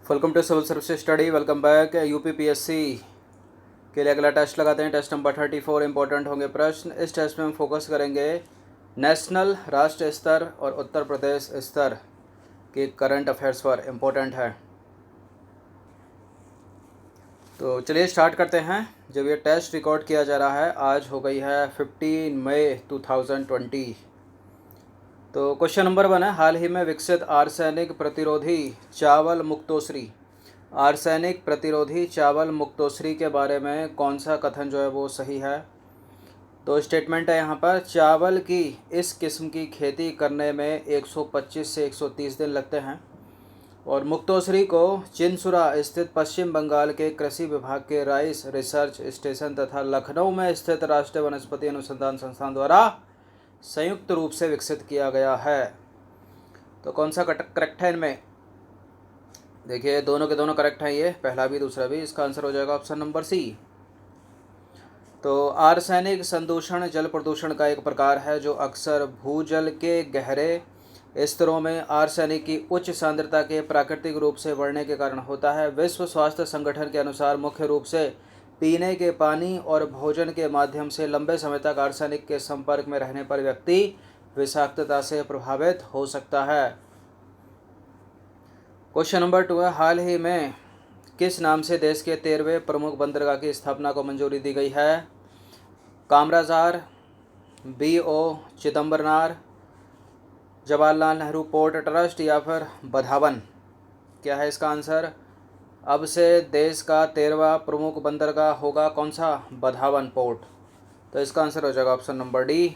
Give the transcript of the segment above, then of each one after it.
Welcome to civil service study. Welcome back. UPPSC के लिए अगला टेस्ट लगाते हैं। टेस्ट नंबर 34 इंपॉर्टेंट होंगे प्रश्न। इस टेस्ट में हम फोकस करेंगे नेशनल राष्ट्रीय स्तर और उत्तर प्रदेश स्तर के करंट अफेयर्स पर। इम्पोर्टेंट है तो चलिए स्टार्ट करते हैं। जब ये टेस्ट रिकॉर्ड किया जा रहा है आज हो गई है 15 मई 2020। तो क्वेश्चन नंबर 1 है, हाल ही में विकसित आर्सेनिक प्रतिरोधी चावल मुक्तोश्री आर्सेनिक प्रतिरोधी चावल मुक्तोश्री के बारे में कौन सा कथन जो है वो सही है। तो स्टेटमेंट है यहाँ पर, चावल की इस किस्म की खेती करने में 125 से 130 दिन लगते हैं और मुक्तोश्री को चिनसुरा स्थित पश्चिम बंगाल के कृषि विभाग के राइस रिसर्च स्टेशन तथा लखनऊ में स्थित राष्ट्रीय वनस्पति अनुसंधान संस्थान द्वारा संयुक्त रूप से विकसित किया गया है। तो कौन सा करेक्ट है इनमें? देखिए दोनों के दोनों करेक्ट हैं, ये पहला भी दूसरा भी। इसका आंसर हो जाएगा ऑप्शन नंबर सी। तो आर्सेनिक संदूषण जल प्रदूषण का एक प्रकार है जो अक्सर भूजल के गहरे स्तरों में आर्सेनिक की उच्च सांद्रता के प्राकृतिक रूप से बढ़ने के कारण होता है। विश्व स्वास्थ्य संगठन के अनुसार मुख्य रूप से पीने के पानी और भोजन के माध्यम से लंबे समय तक आर्सेनिक के संपर्क में रहने पर व्यक्ति विषाक्तता से प्रभावित हो सकता है। क्वेश्चन नंबर 2 है, हाल ही में किस नाम से देश के 13वें प्रमुख बंदरगाह की स्थापना को मंजूरी दी गई है? Kamarajar, BO Chidambaranar, Jawaharlal Nehru port trust या फिर बधावन? क्या है इसका आंसर? अब से देश का 13वां प्रमुख बंदरगाह होगा कौन सा? बधावन पोर्ट। तो इसका आंसर हो जाएगा ऑप्शन नंबर डी।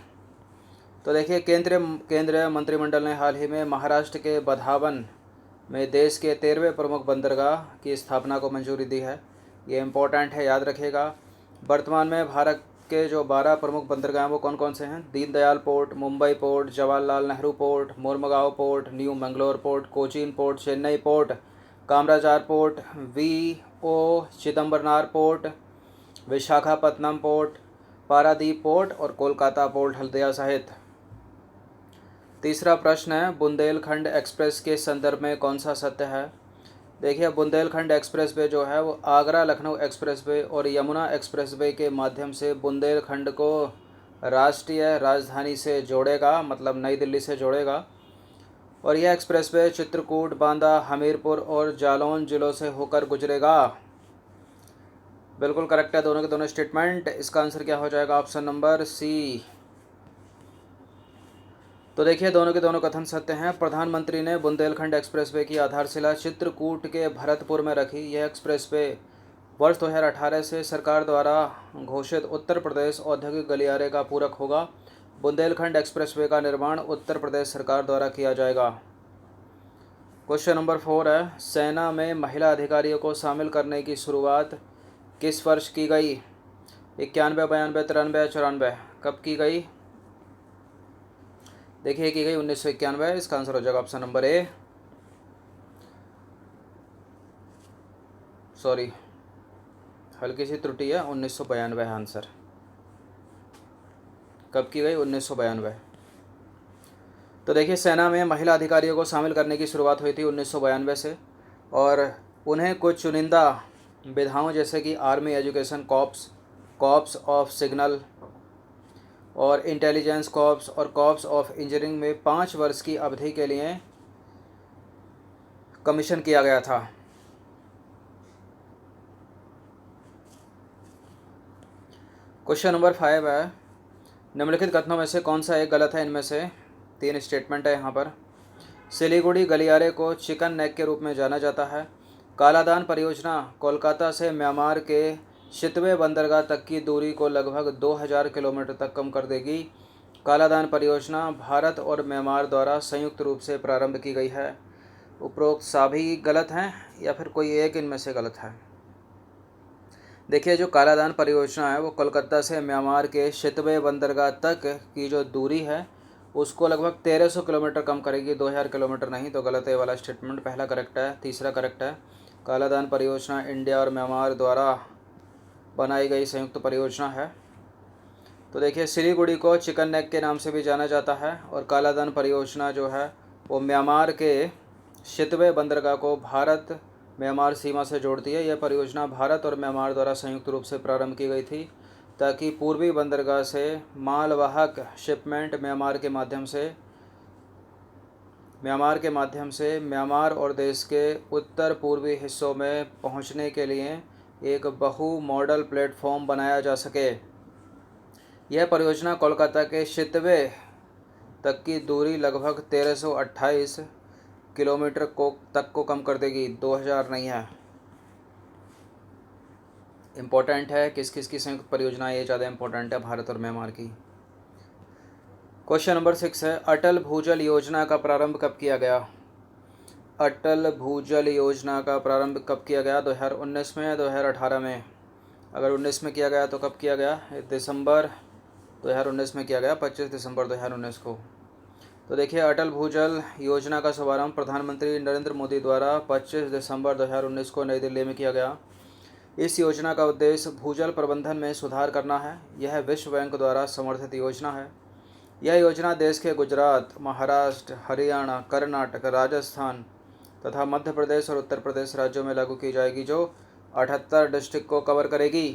तो देखिए केंद्रीय मंत्रिमंडल ने हाल ही में महाराष्ट्र के बधावन में देश के 13वें प्रमुख बंदरगाह की स्थापना को मंजूरी दी है। ये इम्पोर्टेंट है, याद रखिएगा। वर्तमान में भारत के जो 12 प्रमुख बंदरगाह हैं वो कौन कौन से हैं? Deendayal port, Mumbai port, Jawaharlal Nehru port, Mormugao port, new Mangalore port, Cochin port, Chennai port, Kamarajar port, VO Chidambaranar port, Visakhapatnam port, Paradip port और कोलकाता पोर्ट हल्दिया सहित। तीसरा प्रश्न है, बुंदेलखंड एक्सप्रेस के संदर्भ में कौन सा सत्य है? देखिए बुंदेलखंड एक्सप्रेस वे जो है वो आगरा लखनऊ एक्सप्रेस वे और यमुना एक्सप्रेस वे के माध्यम से बुंदेलखंड को राष्ट्रीय राजधानी से जोड़ेगा, मतलब नई दिल्ली से जोड़ेगा। और यह एक्सप्रेस वे चित्रकूट, बांदा, हमीरपुर और जालौन जिलों से होकर गुजरेगा। बिल्कुल करेक्ट है दोनों के दोनों स्टेटमेंट। इसका आंसर क्या हो जाएगा? Option number C. तो देखिए दोनों के दोनों कथन सत्य हैं। प्रधानमंत्री ने बुंदेलखंड एक्सप्रेसवे की आधारशिला चित्रकूट के भरतपुर में रखी। यह एक्सप्रेसवे वर्ष 2018 से सरकार द्वारा घोषित उत्तर प्रदेश औद्योगिक गलियारे का पूरक होगा। बुंदेलखंड एक्सप्रेसवे का निर्माण उत्तर प्रदेश सरकार द्वारा किया जाएगा। क्वेश्चन नंबर 4 है, सेना में महिला अधिकारियों को शामिल करने की शुरुआत किस वर्ष की गई? 91, 92, 93 या 94? कब की गई? देखिए की गई 1991। इसका आंसर हो जाएगा ऑप्शन नंबर ए। सॉरी, हल्की सी त्रुटि है, 1992 है आंसर। कब की गई? 1992। तो देखिए सेना में महिला अधिकारियों को शामिल करने की शुरुआत हुई थी 1992 से और उन्हें कुछ चुनिंदा विधाओं जैसे कि army education corps, corps of signal और इंटेलिजेंस कॉर्प्स और कॉर्प्स ऑफ इंजीनियरिंग में 5 वर्ष की अवधि के लिए कमीशन किया गया था। क्वेश्चन नंबर 5 है, निम्नलिखित कथनों में से कौन सा एक गलत है? इनमें से 3 स्टेटमेंट है यहाँ पर। सिलीगुड़ी गलियारे को चिकन नेक के रूप में जाना जाता है। कालादान परियोजना कोलकाता से म्यांमार के शितवे बंदरगाह तक की दूरी को लगभग 2000 किलोमीटर तक कम कर देगी। कालादान परियोजना भारत और म्यांमार द्वारा संयुक्त रूप से प्रारंभ की गई है। उपरोक्त सभी गलत हैं या फिर कोई एक इनमें से गलत है? देखिए जो कालादान परियोजना है वो कोलकाता से म्यांमार के शितवे बंदरगाह तक की जो दूरी है उसको लगभग 1300 किलोमीटर कम करेगी, 2000 किलोमीटर नहीं। तो गलत है वाला स्टेटमेंट, पहला करेक्ट है। तीसरा करेक्ट है, कालादान परियोजना इंडिया और म्यांमार द्वारा बनाई गई संयुक्त परियोजना है। तो देखिए सिलीगुड़ी को चिकन नेक के नाम से भी जाना जाता है और कालादान परियोजना जो है वो म्यांमार के शितवे बंदरगाह को भारत म्यांमार सीमा से जोड़ती है। यह परियोजना भारत और म्यांमार द्वारा संयुक्त रूप से प्रारंभ की गई थी ताकि पूर्वी बंदरगाह से मालवाहक शिपमेंट म्यांमार से म्यांमार और देश के उत्तर पूर्वी हिस्सों में पहुंचने के लिए एक बहु मॉडल प्लेटफॉर्म बनाया जा सके। यह परियोजना कोलकाता के शितवे तक की दूरी लगभग 1328 किलोमीटर तक को कम कर देगी। 2000 नहीं है, इम्पोर्टेंट है। किस किस की संयुक्त परियोजना, ये ज़्यादा इम्पोर्टेंट है, भारत और म्यांमार की। क्वेश्चन नंबर 6 है, अटल भूजल योजना का प्रारंभ कब किया गया? अटल भूजल योजना का प्रारंभ कब किया गया? 2019 में या 2018 में? अगर 19 में किया गया तो कब किया गया? दिसंबर 2019 में किया गया, 25 दिसंबर 2019 को। तो देखिए, अटल भूजल योजना का शुभारंभ प्रधानमंत्री नरेंद्र मोदी द्वारा 25 दिसंबर 2019 को नई दिल्ली में किया गया। इस योजना का उद्देश्य भूजल प्रबंधन में सुधार करना है। यह विश्व बैंक द्वारा समर्थित योजना है। यह योजना देश के गुजरात, महाराष्ट्र, हरियाणा, कर्नाटक, राजस्थान तथा मध्य प्रदेश और उत्तर प्रदेश राज्यों में लागू की जाएगी, जो 78 डिस्ट्रिक्ट को कवर करेगी।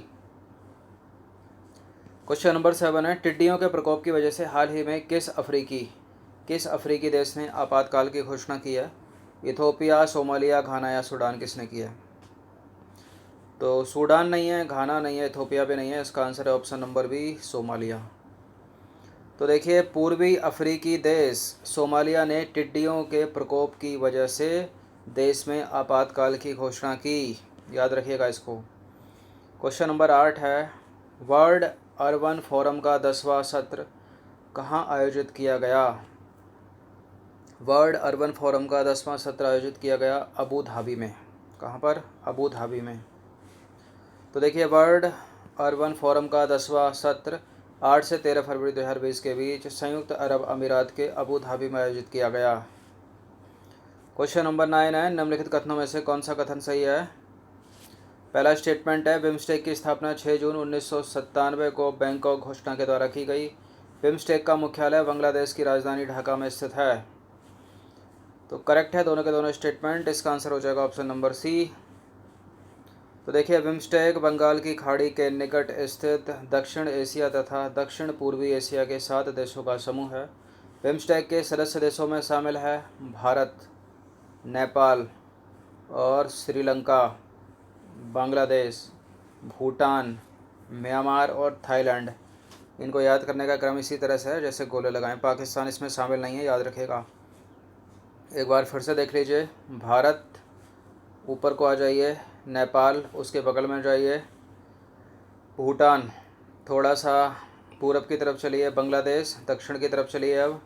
क्वेश्चन नंबर 7 है, टिड्डियों के प्रकोप की वजह से हाल ही में किस अफ्रीकी देश ने आपातकाल की घोषणा की है? इथोपिया, सोमालिया, घाना या सूडान? किसने की है? तो सूडान नहीं है, घाना नहीं है, इथोपिया भी नहीं है। इसका आंसर है ऑप्शन नंबर बी, सोमालिया। तो देखिए, पूर्वी अफ्रीकी देश सोमालिया ने टिड्डियों के प्रकोप की वजह से देश में आपातकाल की घोषणा की। याद रखिएगा इसको। क्वेश्चन नंबर 8 है, वर्ल्ड अर्बन फोरम का 10वां सत्र कहाँ आयोजित किया गया? वर्ल्ड अर्बन फोरम का 10वां सत्र आयोजित किया गया अबू धाबी में। कहाँ पर? अबू धाबी में। तो देखिए, वर्ल्ड अर्बन फोरम का 10वां सत्र 8 से 13 फरवरी 2020 के बीच संयुक्त अरब अमीरात के अबू धाबी में आयोजित किया गया। क्वेश्चन नंबर 9 है, निम्नलिखित कथनों में से कौन सा कथन सही है? पहला स्टेटमेंट है, बिम्स्टेक की स्थापना 6 जून 1997 को बैंकॉक घोषणा के द्वारा की गई। बिम्स्टेक का मुख्यालय बांग्लादेश की राजधानी ढाका में स्थित है। तो करेक्ट है दोनों के दोनों स्टेटमेंट। इसका आंसर हो जाएगा ऑप्शन नंबर सी। तो देखिए, बिम्स्टेक बंगाल की खाड़ी के निकट स्थित दक्षिण एशिया तथा दक्षिण पूर्वी एशिया के 7 देशों का समूह है। बिम्स्टेक के सदस्य देशों में शामिल है भारत, नेपाल और श्रीलंका, बांग्लादेश, भूटान, म्यांमार और थाईलैंड। इनको याद करने का क्रम इसी तरह से है जैसे गोले लगाएं। पाकिस्तान इसमें शामिल नहीं है, याद रखिएगा। एक बार फिर से देख लीजिए, भारत ऊपर को आ जाइए, नेपाल उसके बगल में जाइए, भूटान थोड़ा सा पूरब की तरफ चलिए, बांग्लादेश दक्षिण की तरफ चलिए, अब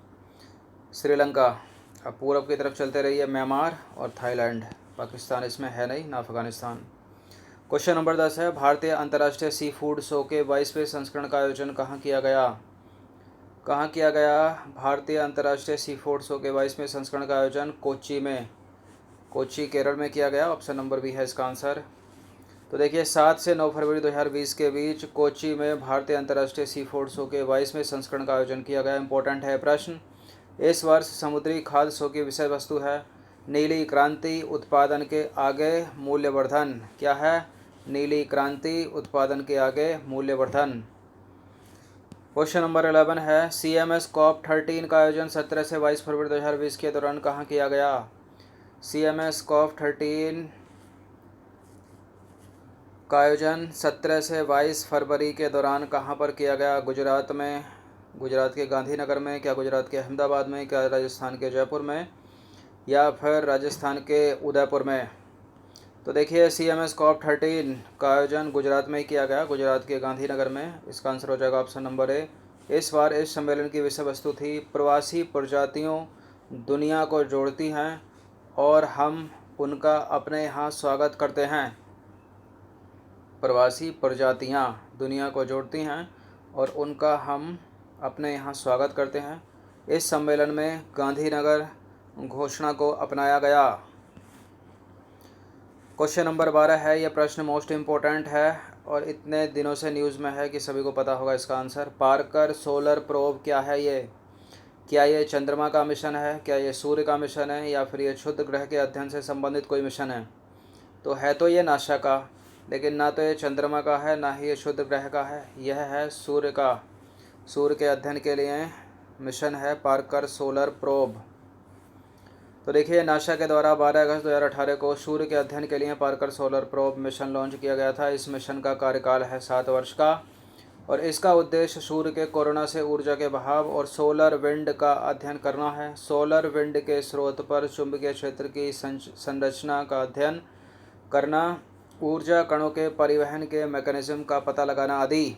श्रीलंका अब पूरब की तरफ चलते रहिए, म्यांमार और थाईलैंड। पाकिस्तान इसमें है नहीं, ना अफगानिस्तान। क्वेश्चन नंबर 10 है, भारतीय अंतर्राष्ट्रीय सी फूड शो के 22वें संस्करण का आयोजन कहाँ किया गया? कहाँ किया गया? भारतीय अंतर्राष्ट्रीय सी फूड शो के 22वें संस्करण का आयोजन कोच्चि में, कोच्चि केरल में किया गया। ऑप्शन नंबर बी है इसका आंसर। तो देखिए, 7 से 9 फरवरी 2020 के बीच कोच्चि में भारतीय अंतर्राष्ट्रीय सी फूड शो के 22वें संस्करण का आयोजन किया गया। इंपॉर्टेंट है प्रश्न। इस वर्ष समुद्री खाद्य शो की विषय वस्तु है नीली क्रांति, उत्पादन के आगे मूल्यवर्धन। क्या है? नीली क्रांति, उत्पादन के आगे मूल्यवर्धन। क्वेश्चन नंबर 11 है, CMS COP 13 का आयोजन 17 से 22 फरवरी 2020 के दौरान कहाँ किया गया? CMS COP 13 का आयोजन 17 से 22 फरवरी के दौरान कहाँ पर किया गया? गुजरात में, गुजरात के गांधीनगर में, क्या गुजरात के अहमदाबाद में, क्या राजस्थान के जयपुर में, या फिर राजस्थान के उदयपुर में? तो देखिए, CMS COP 13 का आयोजन गुजरात में ही किया गया, गुजरात के गांधीनगर में। इसका आंसर हो जाएगा ऑप्शन नंबर ए। इस बार इस सम्मेलन की विषय वस्तु थी प्रवासी प्रजातियों दुनिया को जोड़ती हैं और हम उनका अपने यहाँ स्वागत करते हैं। प्रवासी प्रजातियाँ दुनिया को जोड़ती हैं और उनका हम अपने यहाँ स्वागत करते हैं। इस सम्मेलन में गांधीनगर घोषणा को अपनाया गया। क्वेश्चन नंबर 12 है, यह प्रश्न मोस्ट इम्पोर्टेंट है और इतने दिनों से न्यूज़ में है कि सभी को पता होगा इसका आंसर। पार्कर सोलर प्रोब क्या है ये? क्या ये चंद्रमा का मिशन है, क्या ये सूर्य का मिशन है, या फिर ये क्षुद्र ग्रह के अध्ययन से संबंधित कोई मिशन है? तो है तो ये नासा का, लेकिन ना तो ये चंद्रमा का है, ना ही ये शुद्ध ग्रह का है। यह है सूर्य का। सूर्य के अध्ययन के लिए मिशन है पार्कर सोलर प्रोब। तो देखिए, नासा के द्वारा 12 अगस्त 2018 को सूर्य के अध्ययन के लिए Parker solar probe mission launch किया गया था। इस मिशन का कार्यकाल है 7 वर्ष का और इसका उद्देश्य सूर्य के कोरोना से ऊर्जा के बहाव और सोलर विंड का अध्ययन करना है। सोलर विंड के स्रोत पर चुंबकीय क्षेत्र की संरचना का अध्ययन करना, ऊर्जा कणों के परिवहन के मैकेनिज्म का पता लगाना आदि।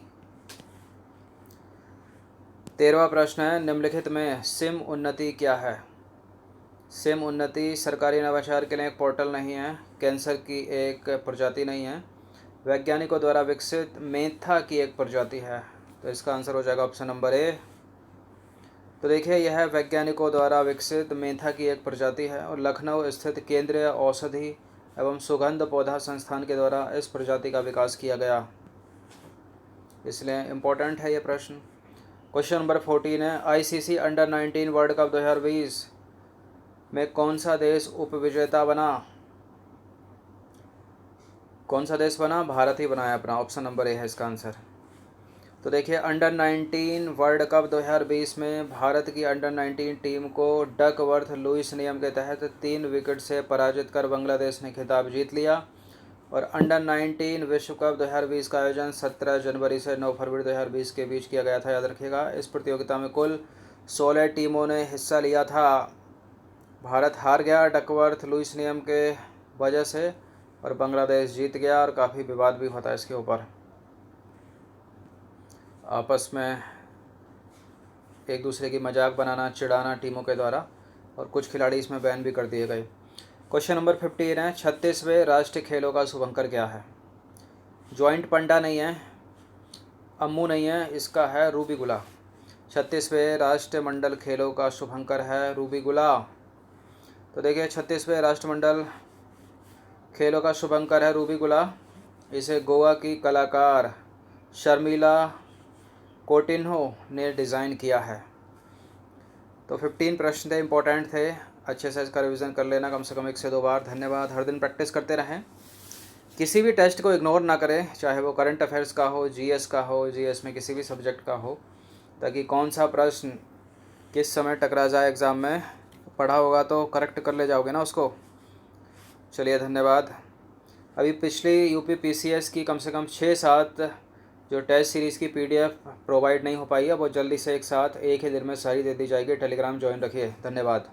13वां प्रश्न है, निम्नलिखित में सिम उन्नति क्या है? सिम उन्नति सरकारी नवाचार के लिए एक पोर्टल नहीं है, कैंसर की एक प्रजाति नहीं है, वैज्ञानिकों द्वारा विकसित मेंथा की एक प्रजाति है। तो इसका आंसर हो जाएगा ऑप्शन नंबर ए। तो देखिए, यह वैज्ञानिकों द्वारा विकसित मेंथा की एक प्रजाति है और लखनऊ स्थित केंद्रीय औषधि एवं सुगंध पौधा संस्थान के द्वारा इस प्रजाति का विकास किया गया, इसलिए इम्पोर्टेंट है ये प्रश्न। क्वेश्चन नंबर 14 है, आईसीसी अंडर 19 वर्ल्ड कप 2020 में कौन सा देश उपविजेता बना? कौन सा देश बना? भारत ही बनाया अपना। ऑप्शन नंबर ए है इसका आंसर। तो देखिए, अंडर 19 वर्ल्ड कप 2020 में भारत की अंडर 19 टीम को डकवर्थ लुईस नियम के तहत 3 विकेट से पराजित कर बांग्लादेश ने खिताब जीत लिया। और अंडर 19 विश्व कप 2020 का आयोजन 17 जनवरी से 9 फरवरी 2020 के बीच किया गया था, याद रखिएगा। इस प्रतियोगिता में कुल 16 टीमों ने हिस्सा लिया था। भारत हार गया डकवर्थ लुईस नियम के वजह से और बांग्लादेश जीत गया, और काफ़ी विवाद भी होता है इसके ऊपर, आपस में एक दूसरे की मजाक बनाना, चिढ़ाना टीमों के द्वारा, और कुछ खिलाड़ी इसमें बैन भी कर दिए गए। क्वेश्चन नंबर 15 है, 36वें राष्ट्रीय खेलों का शुभंकर क्या है? जॉइंट पंडा नहीं है, अम्मू नहीं है, इसका है रूबीगुला। 36वें राष्ट्रमंडल खेलों का शुभंकर है रूबीगुला। तो देखिए, 36वें राष्ट्रमंडल खेलों का शुभंकर है रूबीगुला। इसे गोवा की कलाकार शर्मिला कोटिन्हो ने डिज़ाइन किया है। तो 15 प्रश्न थे, इंपॉर्टेंट थे, अच्छे से इसका रिवीजन कर लेना कम से कम 1 से 2 बार। धन्यवाद। हर दिन प्रैक्टिस करते रहें, किसी भी टेस्ट को इग्नोर ना करें, चाहे वो करंट अफेयर्स का हो, जीएस का हो, जीएस में किसी भी सब्जेक्ट का हो, ताकि कौन सा प्रश्न किस समय टकरा जाए एग्ज़ाम में, पढ़ा होगा तो करेक्ट कर ले जाओगे ना उसको। चलिए, धन्यवाद। अभी पिछली यूपी पीसीएस की कम से कम 6-7 जो टेस्ट सीरीज़ की पीडीएफ प्रोवाइड नहीं हो पाई है, वो जल्दी से एक साथ एक ही दिन में सारी दे दी जाएगी। टेलीग्राम ज्वाइन रखिए। धन्यवाद।